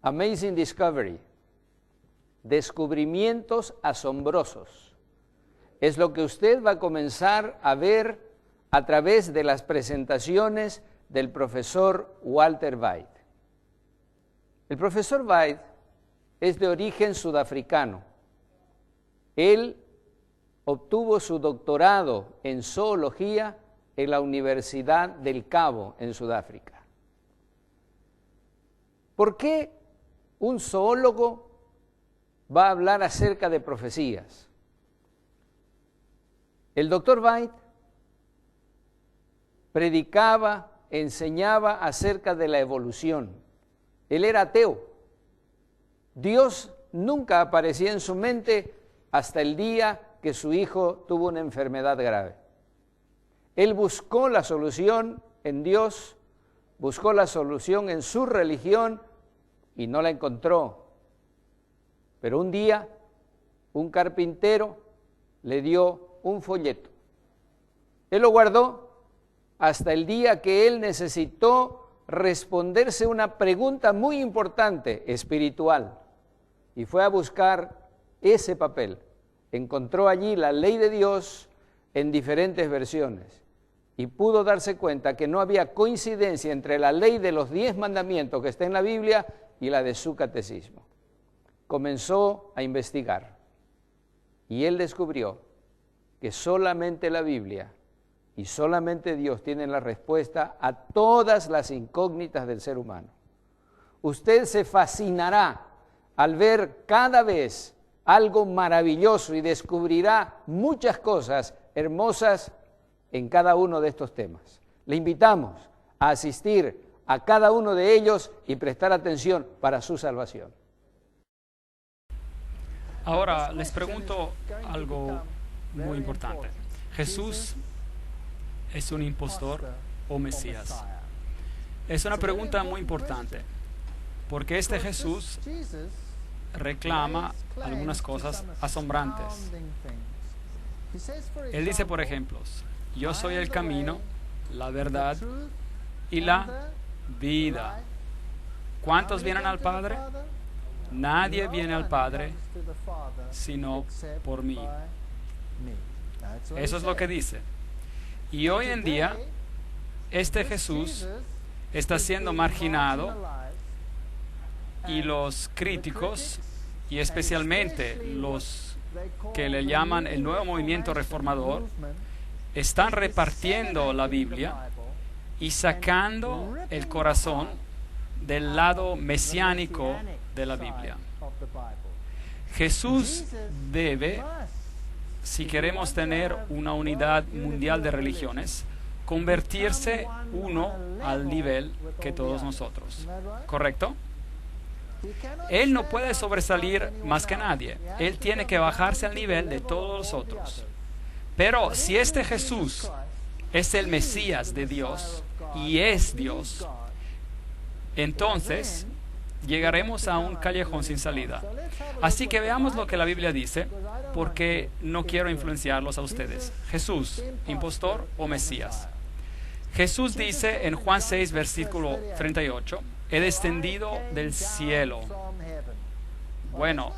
Amazing Discovery, descubrimientos asombrosos, es lo que usted va a comenzar a ver a través de las presentaciones del profesor Walter White. El profesor White es de origen sudafricano. Él obtuvo su doctorado en zoología en la Universidad del Cabo, en Sudáfrica. ¿Por qué un zoólogo va a hablar acerca de profecías? El doctor White predicaba, enseñaba acerca de la evolución. Él era ateo. Dios nunca aparecía en su mente hasta el día que su hijo tuvo una enfermedad grave. Él buscó la solución en Dios, buscó la solución en su religión y no la encontró. Pero un día, un carpintero le dio un folleto. Él lo guardó hasta el día que él necesitó responderse una pregunta muy importante, espiritual, y fue a buscar ese papel. Encontró allí la ley de Dios en diferentes versiones y pudo darse cuenta que no había coincidencia entre la ley de los 10 mandamientos que está en la Biblia y la de su catecismo. Comenzó a investigar y él descubrió que solamente la Biblia y solamente Dios tienen la respuesta a todas las incógnitas del ser humano. Usted se fascinará al ver cada vez algo maravilloso y descubrirá muchas cosas hermosas en cada uno de estos temas. Le invitamos a asistir a cada uno de ellos y prestar atención para su salvación. Ahora les pregunto algo muy importante. ¿Jesús es un impostor o Mesías? Es una pregunta muy importante, porque este Jesús reclama algunas cosas asombrantes. Él dice, por ejemplo, yo soy el camino, la verdad y la vida. ¿Cuántos vienen al Padre? Nadie viene al Padre sino por mí. Eso es lo que dice. Y hoy en día, este Jesús está siendo marginado y los críticos, y especialmente los que le llaman el nuevo movimiento reformador, están repartiendo la Biblia y sacando el corazón del lado mesiánico de la Biblia. Jesús debe, si queremos tener una unidad mundial de religiones, convertirse uno al nivel que todos nosotros. ¿Correcto? Él no puede sobresalir más que nadie. Él tiene que bajarse al nivel de todos los otros. Pero si este Jesús es el Mesías de Dios y es Dios, entonces llegaremos a un callejón sin salida. Así que veamos lo que la Biblia dice, porque no quiero influenciarlos a ustedes. Jesús, impostor o Mesías. Jesús dice en Juan 6, versículo 38, he descendido del cielo. Bueno,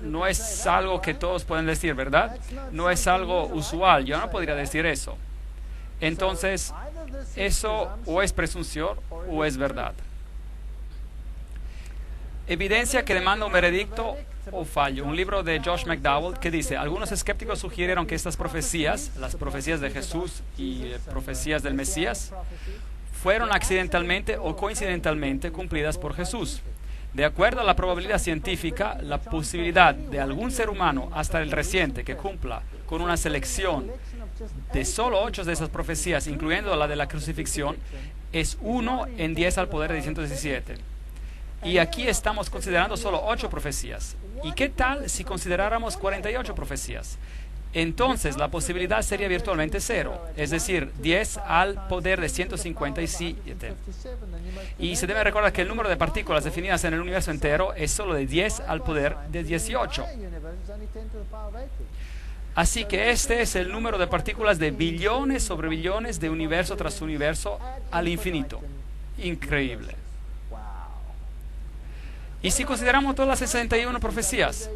no es algo que todos pueden decir, ¿verdad? No es algo usual, yo no podría decir eso. Entonces, eso o es presunción o es verdad. Evidencia que demanda un veredicto o fallo. Un libro de Josh McDowell que dice, algunos escépticos sugirieron que estas profecías, las profecías de Jesús y profecías del Mesías, fueron accidentalmente o coincidentalmente cumplidas por Jesús. De acuerdo a la probabilidad científica, la posibilidad de algún ser humano, hasta el reciente, que cumpla con una selección de solo 8 de esas profecías, incluyendo la de la crucifixión, es 1 en 10 al poder de 117. Y aquí estamos considerando solo 8 profecías. ¿Y qué tal si consideráramos 48 profecías? Entonces la posibilidad sería virtualmente 0, es decir, 10 al poder de 157. Y se debe recordar que el número de partículas definidas en el universo entero es solo de 10 al poder de 18. Así que este es el número de partículas de billones sobre billones de universo tras universo al infinito. Increíble. Y si consideramos todas las 61 profecías,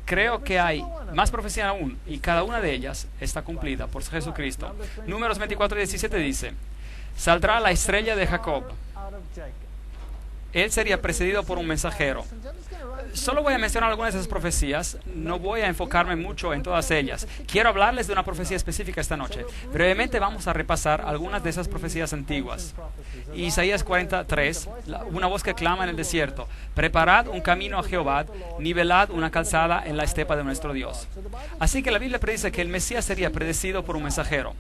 creo que hay más profecías aún, y cada una de ellas está cumplida por Jesucristo. Números 24:17 dice, saldrá la estrella de Jacob. Él sería precedido por un mensajero. Solo voy a mencionar algunas de esas profecías, no voy a enfocarme mucho en todas ellas. Quiero hablarles de una profecía específica esta noche. Brevemente vamos a repasar algunas de esas profecías antiguas. Isaías 43, una voz que clama en el desierto, preparad un camino a Jehová, nivelad una calzada en la estepa de nuestro Dios. Así que la Biblia predice que el Mesías sería predecido por un mensajero.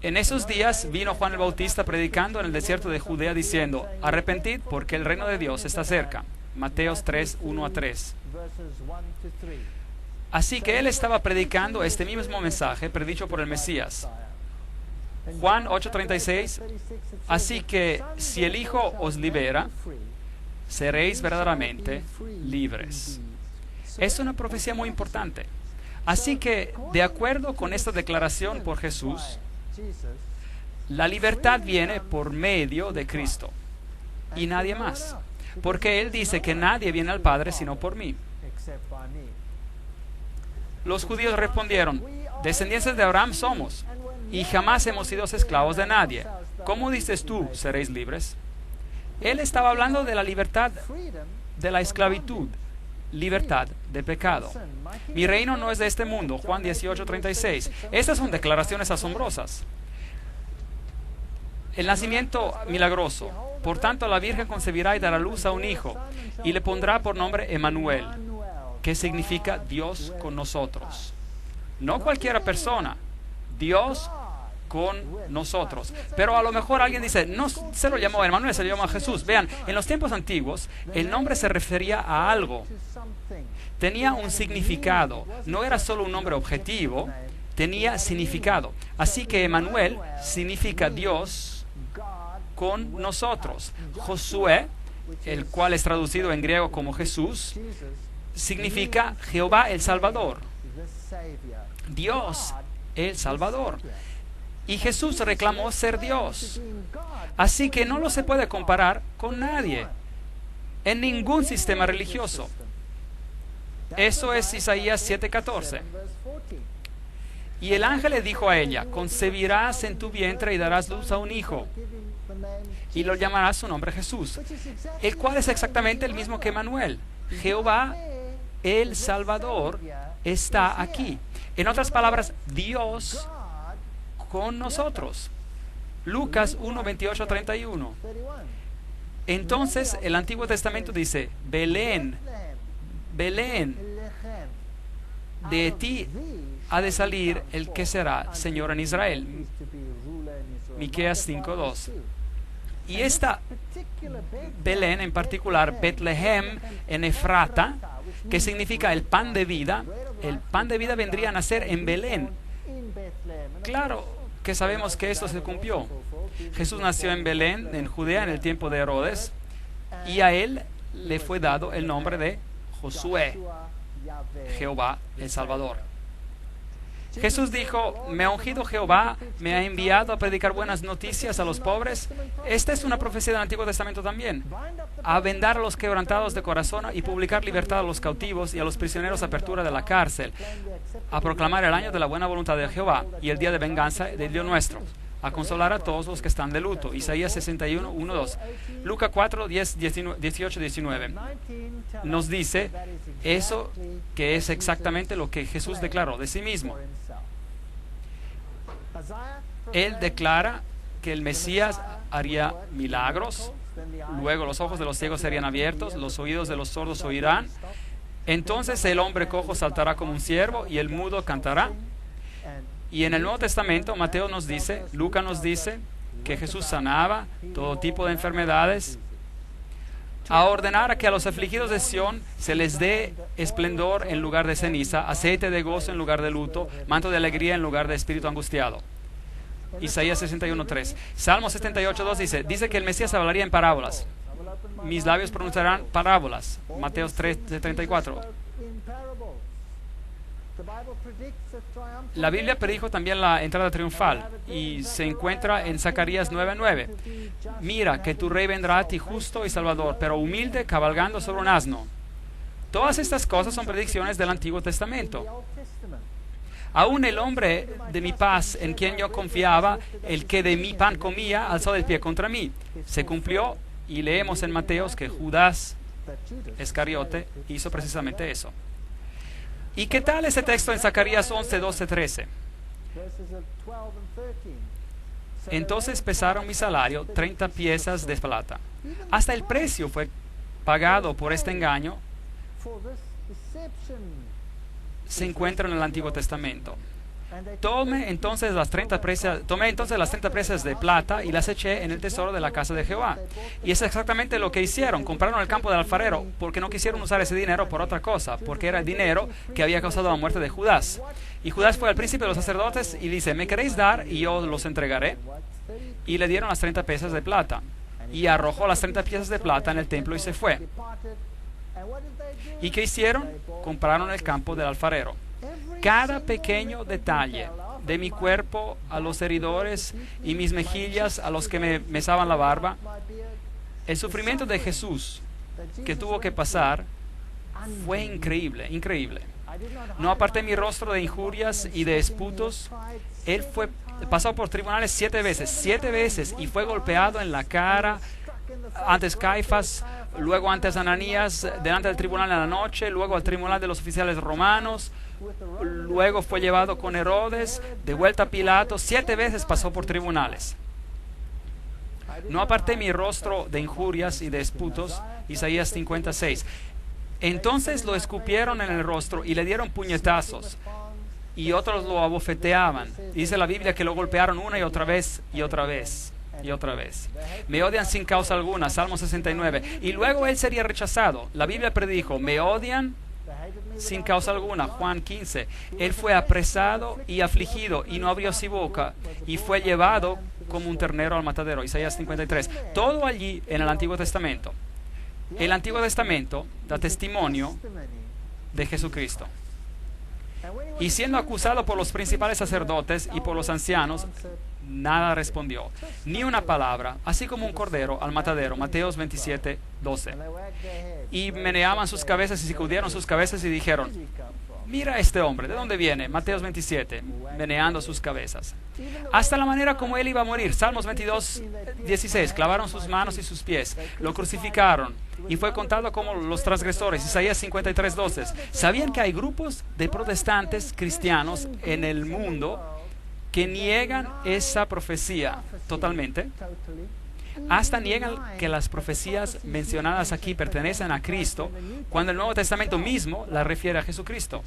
En esos días vino Juan el Bautista predicando en el desierto de Judea diciendo, arrepentid porque el reino de Dios está cerca. Mateos 3, 1-3. Así que él estaba predicando este mismo mensaje predicho por el Mesías. Juan 8:36, así que si el Hijo os libera, seréis verdaderamente libres. Es una profecía muy importante. Así que, de acuerdo con esta declaración por Jesús, la libertad viene por medio de Cristo y nadie más. Porque Él dice que nadie viene al Padre sino por mí. Los judíos respondieron, descendientes de Abraham somos, y jamás hemos sido esclavos de nadie. ¿Cómo dices tú, seréis libres? Él estaba hablando de la libertad de la esclavitud, libertad de pecado. Mi reino no es de este mundo, Juan 18:36. Estas son declaraciones asombrosas. El nacimiento milagroso. Por tanto, la Virgen concebirá y dará luz a un hijo, y le pondrá por nombre Emmanuel, que significa Dios con nosotros. No cualquiera persona, Dios con nosotros. Pero a lo mejor alguien dice, no se lo llamó Emmanuel, se lo llamó Jesús. Vean, en los tiempos antiguos, el nombre se refería a algo. Tenía un significado. No era solo un nombre objetivo, tenía significado. Así que Emmanuel significa Dios con nosotros. Josué, el cual es traducido en griego como Jesús, significa Jehová el Salvador. Dios el Salvador. Y Jesús reclamó ser Dios. Así que no lo se puede comparar con nadie, en ningún sistema religioso. Eso es Isaías 7:14. Y el ángel le dijo a ella, concebirás en tu vientre y darás luz a un hijo, y lo llamarás su nombre Jesús, el cual es exactamente el mismo que Emmanuel. Jehová, el Salvador, está aquí. En otras palabras, Dios con nosotros. Lucas 1:28-31. Entonces el Antiguo Testamento dice, Belén, Belén, de ti ha de salir el que será Señor en Israel. Miqueas 5:2. Y esta Belén en particular, Betlehem en Efrata, que significa el pan de vida vendría a nacer en Belén. Claro que sabemos que esto se cumplió. Jesús nació en Belén, en Judea, en el tiempo de Herodes, y a él le fue dado el nombre de Josué, Jehová el Salvador. Jesús dijo: me ha ungido Jehová, me ha enviado a predicar buenas noticias a los pobres. Esta es una profecía del Antiguo Testamento también. A vendar a los quebrantados de corazón y publicar libertad a los cautivos y a los prisioneros apertura de la cárcel. A proclamar el año de la buena voluntad de Jehová y el día de venganza del Dios nuestro. A consolar a todos los que están de luto. Isaías 61, 1, 2. Lucas 4, 10, 18, 19. Nos dice eso, que es exactamente lo que Jesús declaró de sí mismo. Él declara que el Mesías haría milagros, luego los ojos de los ciegos serían abiertos, los oídos de los sordos oirán, entonces el hombre cojo saltará como un ciervo y el mudo cantará. Y en el Nuevo Testamento, Mateo nos dice, Lucas nos dice que Jesús sanaba todo tipo de enfermedades, a ordenar a que a los afligidos de Sión se les dé esplendor en lugar de ceniza, aceite de gozo en lugar de luto, manto de alegría en lugar de espíritu angustiado. Isaías 61:3. Salmo 78:2 dice que el Mesías hablaría en parábolas. Mis labios pronunciarán parábolas. Mateo 3:34. La Biblia predijo también la entrada triunfal y se encuentra en Zacarías 9:9. Mira que tu rey vendrá a ti justo y salvador, pero humilde, cabalgando sobre un asno. Todas estas cosas son predicciones del Antiguo Testamento. Aún el hombre de mi paz, en quien yo confiaba, el que de mi pan comía, alzó el pie contra mí. Se cumplió, y leemos en Mateos que Judas Iscariote hizo precisamente eso. ¿Y qué tal ese texto en Zacarías 11, 12, 13? Entonces pesaron mi salario, 30 piezas de plata. Hasta el precio fue pagado por este engaño. Se encuentra en el Antiguo Testamento. Tomé entonces las 30 piezas de plata y las eché en el tesoro de la casa de Jehová. Y es exactamente lo que hicieron. Compraron el campo del alfarero porque no quisieron usar ese dinero por otra cosa, porque era el dinero que había causado la muerte de Judas. Y Judas fue al príncipe de los sacerdotes y dice: ¿me queréis dar y yo los entregaré? Y le dieron las 30 piezas de plata. Y arrojó las 30 piezas de plata en el templo y se fue. ¿Y qué hicieron? Compraron el campo del alfarero. Cada pequeño detalle de mi cuerpo a los heridores y mis mejillas a los que me mesaban la barba, el sufrimiento de Jesús que tuvo que pasar fue increíble, increíble. No aparté mi rostro de injurias y de esputos. Él pasó por tribunales 7 veces y fue golpeado en la cara, antes Caifás, luego antes Ananías, delante del tribunal en la noche, luego al tribunal de los oficiales romanos, luego fue llevado con Herodes, de vuelta a Pilato. 7 veces pasó por tribunales. No aparté mi rostro de injurias y de esputos. Isaías 56. Entonces lo escupieron en el rostro y le dieron puñetazos, y otros lo abofeteaban. Dice la Biblia que lo golpearon una y otra vez y otra vez y otra vez. Me odian sin causa alguna. Salmo 69. Y luego él sería rechazado. La Biblia predijo: me odian sin causa alguna. Juan 15. Él fue apresado y afligido y no abrió su boca, y fue llevado como un ternero al matadero. Isaías 53. Todo allí en el Antiguo Testamento. El Antiguo Testamento da testimonio de Jesucristo. Y siendo acusado por los principales sacerdotes y por los ancianos, nada respondió, ni una palabra, así como un cordero al matadero. Mateos 27, 12. Y meneaban sus cabezas y sacudieron sus cabezas y dijeron: mira a este hombre, ¿de dónde viene? Mateos 27, meneando sus cabezas. Hasta la manera como él iba a morir. Salmos 22, 16. Clavaron sus manos y sus pies, lo crucificaron y fue contado como los transgresores. Isaías 53, 12. ¿Sabían que hay grupos de protestantes cristianos en el mundo que niegan esa profecía totalmente? Hasta niegan que las profecías mencionadas aquí pertenecen a Cristo, cuando el Nuevo Testamento mismo la refiere a Jesucristo.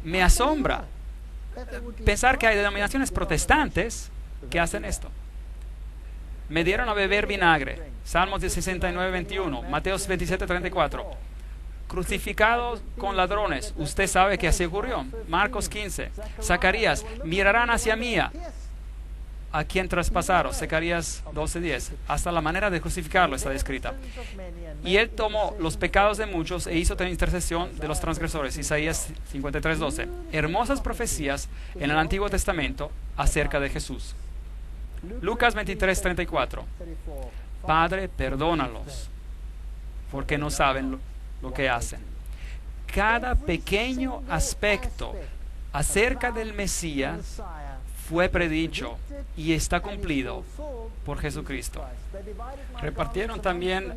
Me asombra pensar que hay denominaciones protestantes que hacen esto. Me dieron a beber vinagre. Salmos 69, 21. Mateos 27, 34. Crucificados con ladrones. Usted sabe que así ocurrió. Marcos 15. Zacarías, mirarán hacia mí a quien traspasaron. Zacarías 12:10. Hasta la manera de crucificarlo está descrita. Y él tomó los pecados de muchos e hizo intercesión de los transgresores. Isaías 53:12. Hermosas profecías en el Antiguo Testamento acerca de Jesús. Lucas 23:34. Padre, perdónalos, porque no saben lo que hacen. Cada pequeño aspecto acerca del Mesías fue predicho y está cumplido por Jesucristo. Repartieron también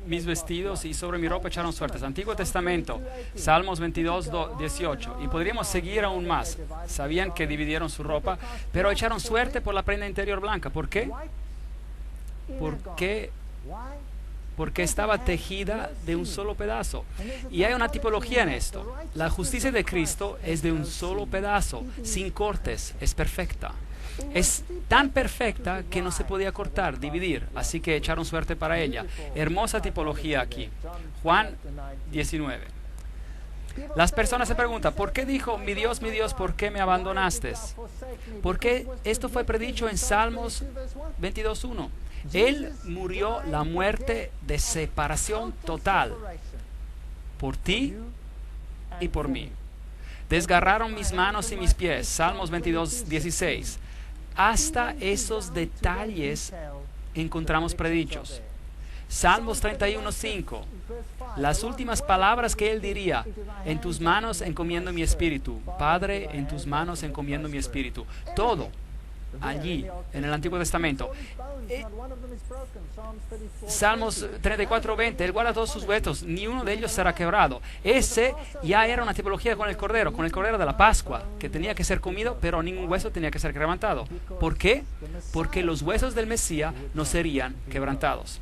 mis vestidos y sobre mi ropa echaron suertes. Antiguo Testamento, Salmos 22, 18. Y podríamos seguir aún más. Sabían que dividieron su ropa, pero echaron suerte por la prenda interior blanca. ¿Por qué? Porque estaba tejida de un solo pedazo. Y hay una tipología en esto. La justicia de Cristo es de un solo pedazo, sin cortes, es perfecta. Es tan perfecta que no se podía cortar, dividir, así que echaron suerte para ella. Hermosa tipología aquí. Juan 19. Las personas se preguntan, ¿por qué dijo, mi Dios, por qué me abandonaste? Porque esto fue predicho en Salmos 22:1. Él murió la muerte de separación total por ti y por mí. Desgarraron mis manos y mis pies. Salmos 22:16. Hasta esos detalles encontramos predichos. Salmos 31:5. Las últimas palabras que él diría: en tus manos encomiendo mi espíritu. Padre, en tus manos encomiendo mi espíritu. Todo allí en el Antiguo Testamento. Salmos 34:20. Él guarda todos sus huesos, ni uno de ellos será quebrado. Ese ya era una tipología con el cordero de la Pascua, que tenía que ser comido, pero ningún hueso tenía que ser quebrantado. ¿Por qué? Porque los huesos del Mesías no serían quebrantados.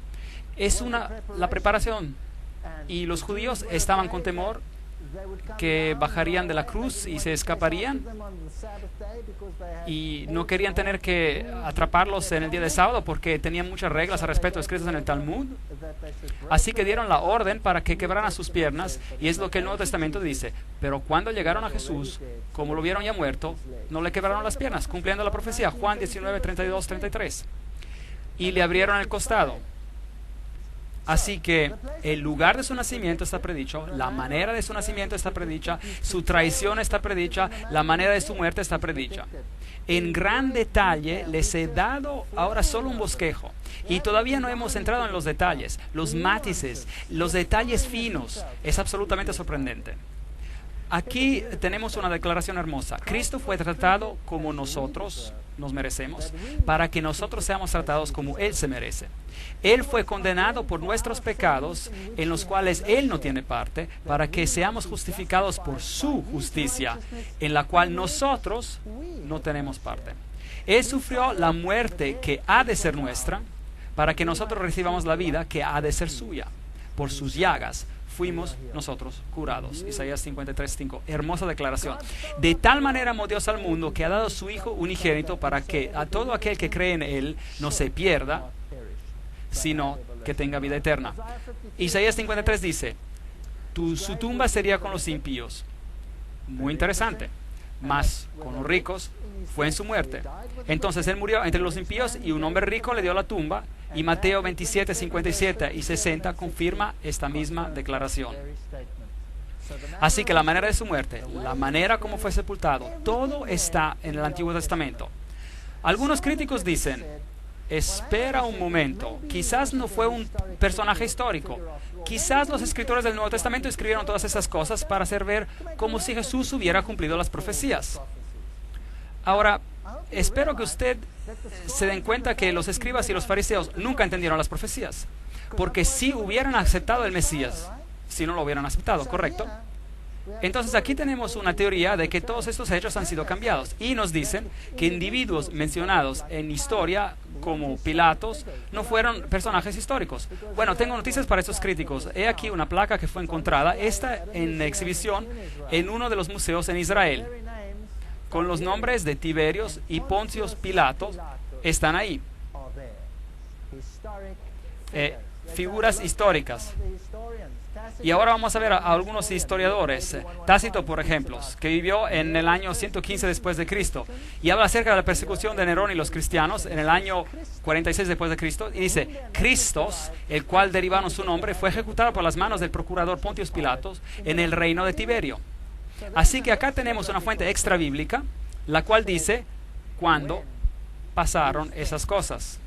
Es la preparación. Y los judíos estaban con temor que bajarían de la cruz y se escaparían, y no querían tener que atraparlos en el día de sábado porque tenían muchas reglas al respecto escritas en el Talmud. Así que dieron la orden para que quebraran sus piernas, y es lo que el Nuevo Testamento dice. Pero cuando llegaron a Jesús, como lo vieron ya muerto, no le quebraron las piernas, cumpliendo la profecía. Juan 19, 32, 33. Y le abrieron el costado. Así que el lugar de su nacimiento está predicho, la manera de su nacimiento está predicha, su traición está predicha, la manera de su muerte está predicha. En gran detalle les he dado ahora solo un bosquejo, y todavía no hemos entrado en los detalles, los matices, los detalles finos. Es absolutamente sorprendente. Aquí tenemos una declaración hermosa. Cristo fue tratado como nosotros nos merecemos, para que nosotros seamos tratados como Él se merece. Él fue condenado por nuestros pecados, en los cuales Él no tiene parte, para que seamos justificados por su justicia, en la cual nosotros no tenemos parte. Él sufrió la muerte que ha de ser nuestra, para que nosotros recibamos la vida que ha de ser suya. Por sus llagas fuimos nosotros curados. Isaías 53:5. Hermosa declaración. De tal manera amó Dios al mundo que ha dado su Hijo unigénito, para que a todo aquel que cree en Él no se pierda, sino que tenga vida eterna. Isaías 53 dice: su tumba sería con los impíos. Muy interesante. Mas con los ricos fue en su muerte. Entonces Él murió entre los impíos, y un hombre rico le dio la tumba. Y Mateo 27, 57 y 60 confirma esta misma declaración. Así que la manera de su muerte, la manera como fue sepultado, todo está en el Antiguo Testamento. Algunos críticos dicen: espera un momento, quizás no fue un personaje histórico. Quizás los escritores del Nuevo Testamento escribieron todas esas cosas para hacer ver como si Jesús hubiera cumplido las profecías. Ahora, espero que usted se den cuenta que los escribas y los fariseos nunca entendieron las profecías, porque si hubieran aceptado el Mesías, si no lo hubieran aceptado, ¿correcto? Entonces aquí tenemos una teoría de que todos estos hechos han sido cambiados, y nos dicen que individuos mencionados en historia como Pilatos no fueron personajes históricos. Bueno, tengo noticias para estos críticos. He aquí una placa que fue encontrada, esta en exhibición en uno de los museos en Israel, con los nombres de Tiberios y Poncio Pilatos están ahí. figuras históricas. Y ahora vamos a ver a algunos historiadores. Tácito, por ejemplo, que vivió en el año 115 después de Cristo y habla acerca de la persecución de Nerón y los cristianos en el año 46 después de Cristo y dice: Cristos, el cual derivaron su nombre, fue ejecutado por las manos del procurador Pontius Pilatos en el reino de Tiberio. Así que acá tenemos una fuente extra bíblica, la cual dice cuándo pasaron esas cosas.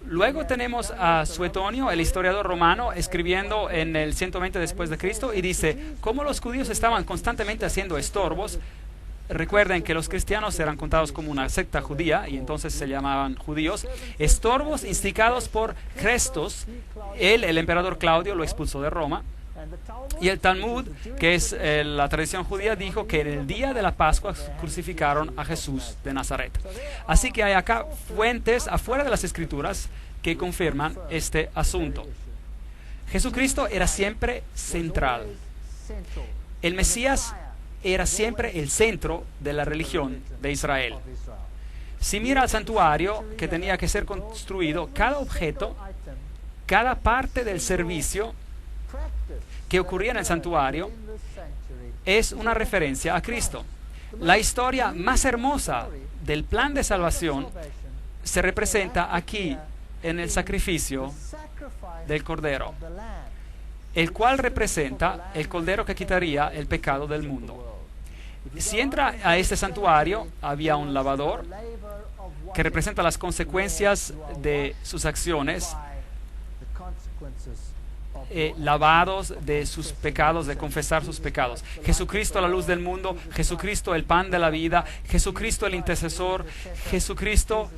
Luego tenemos a Suetonio, el historiador romano, escribiendo en el 120 después de Cristo y dice: como los judíos estaban constantemente haciendo estorbos. Recuerden que los cristianos eran contados como una secta judía y entonces se llamaban judíos. Estorbos instigados por Crestos, el emperador Claudio lo expulsó de Roma. Y el Talmud, que es la tradición judía, dijo que en el día de la Pascua crucificaron a Jesús de Nazaret. Así que hay acá fuentes afuera de las Escrituras que confirman este asunto. Jesucristo era siempre central. El Mesías era siempre el centro de la religión de Israel. Si mira al santuario que tenía que ser construido, cada objeto, cada parte del servicio que ocurría en el santuario es una referencia a Cristo. La historia más hermosa del plan de salvación se representa aquí en el sacrificio del Cordero, el cual representa el Cordero que quitaría el pecado del mundo. Si entra a este santuario, había un lavador que representa las consecuencias de sus acciones, lavados de sus pecados, de confesar sus pecados. Jesucristo, la luz del mundo, Jesucristo, el pan de la vida, Jesucristo, el intercesor, Jesucristo,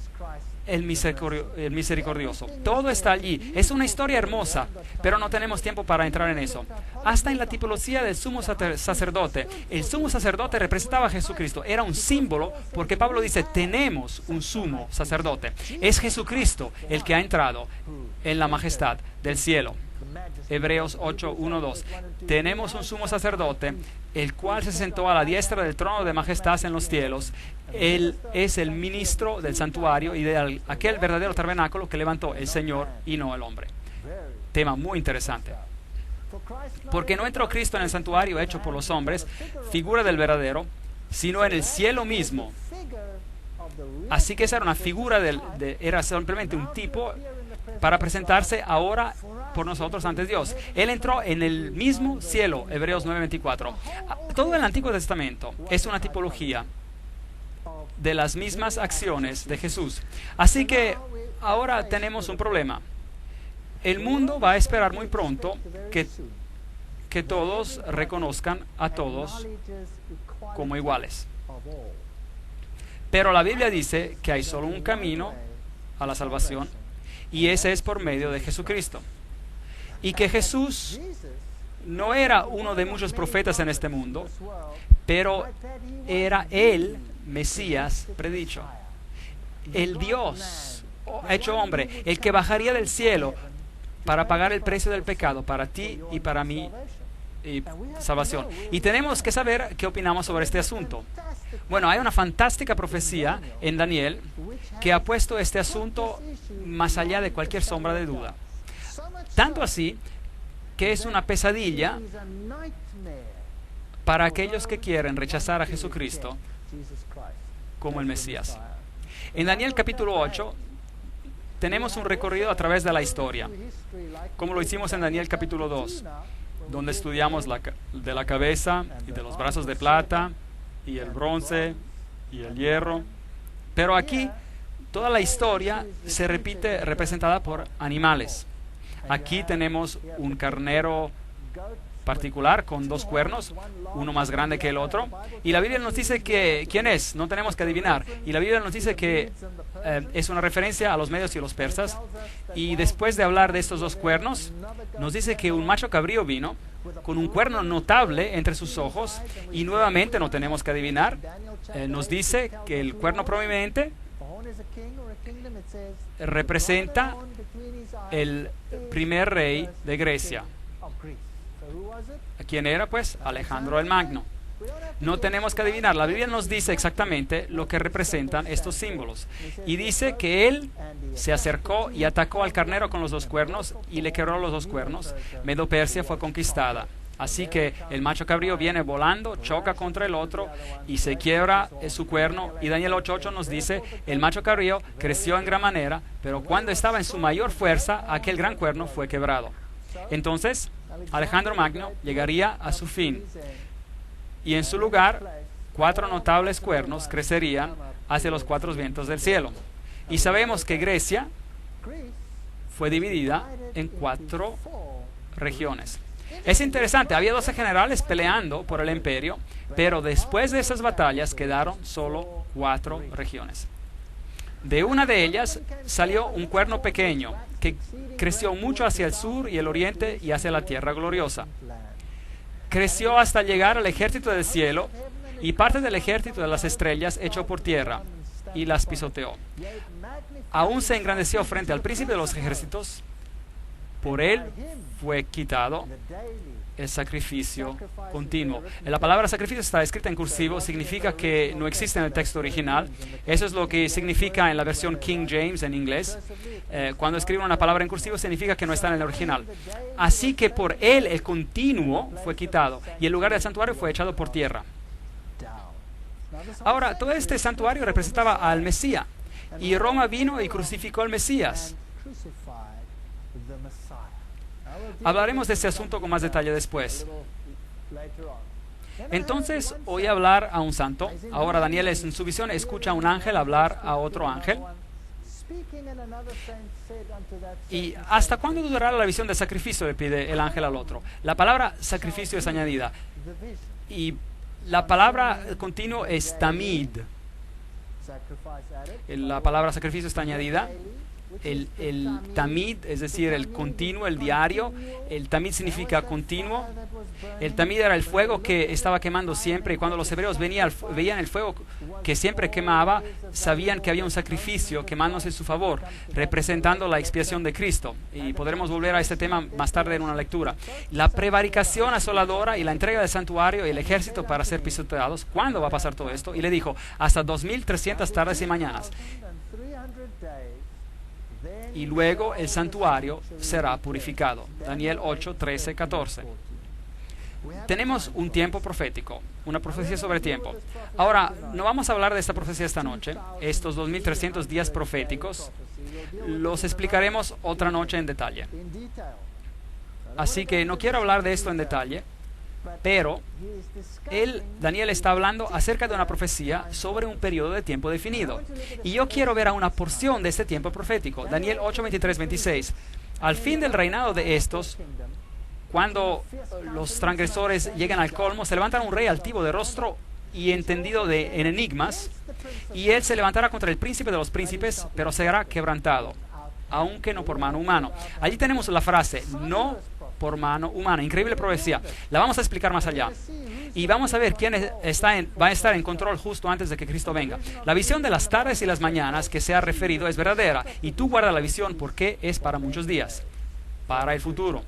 el misericordioso. Todo está allí. Es una historia hermosa, pero no tenemos tiempo para entrar en eso. Hasta en la tipología del sumo sacerdote. El sumo sacerdote representaba a Jesucristo. Era un símbolo porque Pablo dice: tenemos un sumo sacerdote. Es Jesucristo el que ha entrado en la majestad del cielo. Hebreos 8, 1, 2. Tenemos un sumo sacerdote, el cual se sentó a la diestra del trono de majestad en los cielos. Él es el ministro del santuario y de aquel verdadero tabernáculo que levantó el Señor y no el hombre. Tema muy interesante. Porque no entró Cristo en el santuario hecho por los hombres, figura del verdadero, sino en el cielo mismo. Así que esa era una figura, era simplemente un tipo para presentarse ahora por nosotros ante Dios. Él entró en el mismo cielo, Hebreos 9:24. Todo el Antiguo Testamento es una tipología de las mismas acciones de Jesús. Así que ahora tenemos un problema. El mundo va a esperar muy pronto que todos reconozcan a todos como iguales. Pero la Biblia dice que hay solo un camino a la salvación, y ese es por medio de Jesucristo. Y que Jesús no era uno de muchos profetas en este mundo, pero era el Mesías predicho. El Dios hecho hombre, el que bajaría del cielo para pagar el precio del pecado para ti y para mí, y salvación. Y tenemos que saber qué opinamos sobre este asunto. Bueno, hay una fantástica profecía en Daniel que ha puesto este asunto más allá de cualquier sombra de duda. Tanto así que es una pesadilla para aquellos que quieren rechazar a Jesucristo como el Mesías. En Daniel capítulo 8 tenemos un recorrido a través de la historia, como lo hicimos en Daniel capítulo 2, donde estudiamos de la cabeza y de los brazos de plata y el bronce y el hierro. Pero aquí toda la historia se repite representada por animales. Aquí tenemos un carnero particular con dos cuernos, uno más grande que el otro, y la Biblia nos dice que quién es, no tenemos que adivinar, y la Biblia nos dice que es una referencia a los medios y los persas. Y después de hablar de estos dos cuernos, nos dice que un macho cabrío vino con un cuerno notable entre sus ojos, y nuevamente no tenemos que adivinar, nos dice que el cuerno prominente representa el primer rey de Grecia. ¿Quién era? Pues Alejandro el Magno. No tenemos que adivinar. La Biblia nos dice exactamente lo que representan estos símbolos. Y dice que él se acercó y atacó al carnero con los dos cuernos y le quebró los dos cuernos. Medo-Persia fue conquistada. Así que el macho cabrío viene volando, choca contra el otro y se quiebra su cuerno. Y Daniel 8:8 nos dice, el macho cabrío creció en gran manera, pero cuando estaba en su mayor fuerza, aquel gran cuerno fue quebrado. Entonces, Alejandro Magno llegaría a su fin. Y en su lugar, 4 notables cuernos crecerían hacia los 4 vientos del cielo. Y sabemos que Grecia fue dividida en 4 regiones. Es interesante, había 12 generales peleando por el imperio, pero después de esas batallas quedaron solo 4 regiones. De una de ellas salió un cuerno pequeño que creció mucho hacia el sur y el oriente y hacia la tierra gloriosa. Creció hasta llegar al ejército del cielo y parte del ejército de las estrellas echó por tierra y las pisoteó. Aún se engrandeció frente al príncipe de los ejércitos. Por él fue quitado el sacrificio continuo. La palabra sacrificio está escrita en cursivo, significa que no existe en el texto original. Eso es lo que significa en la versión King James en inglés. Cuando escriben una palabra en cursivo significa que no está en el original. Así que por él el continuo fue quitado y el lugar del santuario fue echado por tierra. Ahora, todo este santuario representaba al Mesías y Roma vino y crucificó al Mesías. Hablaremos de este asunto con más detalle después. Entonces oí hablar a un santo. Ahora Daniel en su visión escucha a un ángel hablar a otro ángel. ¿Y hasta cuándo durará la visión del sacrificio?, le pide el ángel al otro. La palabra sacrificio es añadida. Y la palabra continuo es tamid. La palabra sacrificio está añadida. El tamid, es decir, el continuo, el diario. El tamid significa continuo. El tamid era el fuego que estaba quemando siempre, y cuando los hebreos veían el fuego que siempre quemaba, sabían que había un sacrificio quemándose en su favor, representando la expiación de Cristo. Y podremos volver a este tema más tarde en una lectura. La prevaricación asoladora y la entrega del santuario y el ejército para ser pisoteados. ¿Cuándo va a pasar todo esto? Y le dijo, hasta 2300 tardes y mañanas. Y luego el santuario será purificado. Daniel 8, 13, 14. Tenemos un tiempo profético, una profecía sobre tiempo. Ahora, no vamos a hablar de esta profecía esta noche. Estos 2300 días proféticos los explicaremos otra noche en detalle. Así que no quiero hablar de esto en detalle, pero Daniel está hablando acerca de una profecía sobre un periodo de tiempo definido. Y yo quiero ver a una porción de este tiempo profético. Daniel 8, 23, 26. Al fin del reinado de estos, cuando los transgresores llegan al colmo, se levantará un rey altivo de rostro y entendido en enigmas, y él se levantará contra el príncipe de los príncipes, pero será quebrantado, aunque no por mano humana. Allí tenemos la frase, no por mano humana. Increíble profecía. La vamos a explicar más allá. Y vamos a ver quién va a estar en control justo antes de que Cristo venga. La visión de las tardes y las mañanas que se ha referido es verdadera. Y tú guarda la visión porque es para muchos días, para el futuro.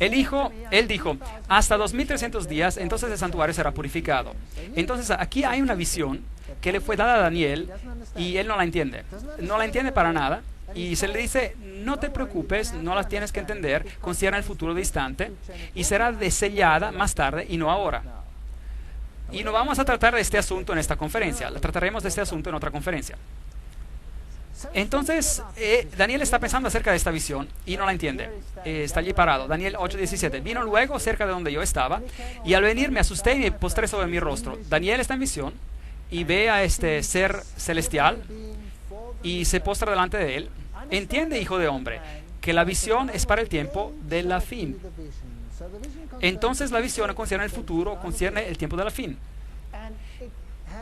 Él dijo, hasta 2300 días, entonces el santuario será purificado. Entonces aquí hay una visión que le fue dada a Daniel y él no la entiende. No la entiende para nada. Y se le dice, no te preocupes, no las tienes que entender, concierne el futuro distante y será desellada más tarde y no ahora. Y no vamos a tratar de este asunto en esta conferencia, trataremos de este asunto en otra conferencia. Entonces, Daniel está pensando acerca de esta visión y no la entiende. Está allí parado. Daniel 8:17. Vino luego cerca de donde yo estaba y al venir me asusté y me postré sobre mi rostro. Daniel está en visión y ve a este ser celestial y se postra delante de él. Entiende, hijo de hombre, que la visión es para el tiempo de la fin. Entonces la visión concierne el futuro, concierne el tiempo de la fin.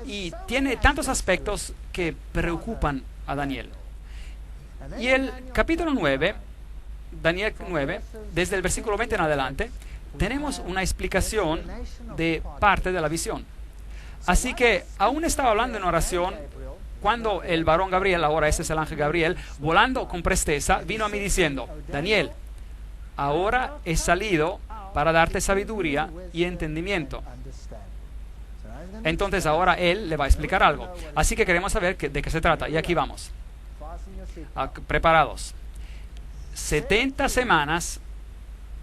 Y tiene tantos aspectos que preocupan a Daniel. Y el capítulo 9, Daniel 9, desde el versículo 20 en adelante, tenemos una explicación de parte de la visión. Así que aún estaba hablando en oración cuando el varón Gabriel, ahora ese es el ángel Gabriel, volando con presteza, vino a mí diciendo, Daniel, ahora he salido para darte sabiduría y entendimiento. Entonces ahora Él le va a explicar algo. Así que queremos saber de qué se trata. Y aquí vamos. Preparados. 70 semanas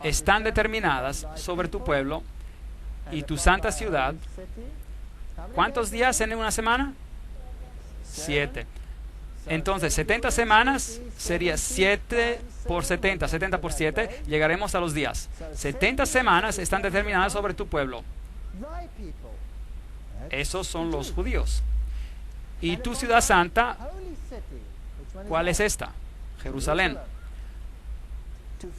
están determinadas sobre tu pueblo y tu santa ciudad. ¿Cuántos días en una semana? 7. Entonces, 70 semanas sería 7 por 70, 70 por 7, llegaremos a los días. 70 semanas están determinadas sobre tu pueblo. Esos son los judíos. Y tu ciudad santa, ¿cuál es esta? Jerusalén.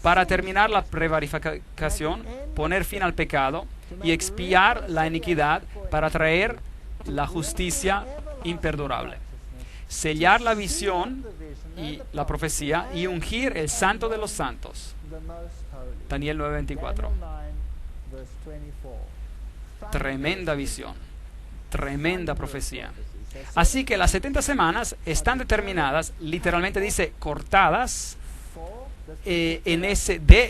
Para terminar la prevaricación, poner fin al pecado y expiar la iniquidad para traer la justicia imperdurable. Sellar la visión y la profecía y ungir el santo de los santos. Daniel 9:24. Tremenda visión, tremenda profecía. Así que las 70 semanas están determinadas, literalmente dice cortadas, de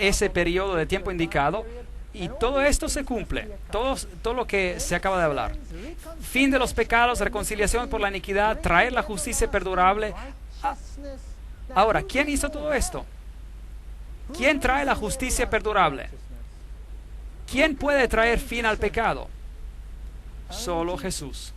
ese periodo de tiempo indicado, y todo esto se cumple, todo lo que se acaba de hablar. Fin de los pecados, reconciliación por la iniquidad, traer la justicia perdurable. Ahora, ¿quién hizo todo esto? ¿Quién trae la justicia perdurable? ¿Quién puede traer fin al pecado? Solo Jesús.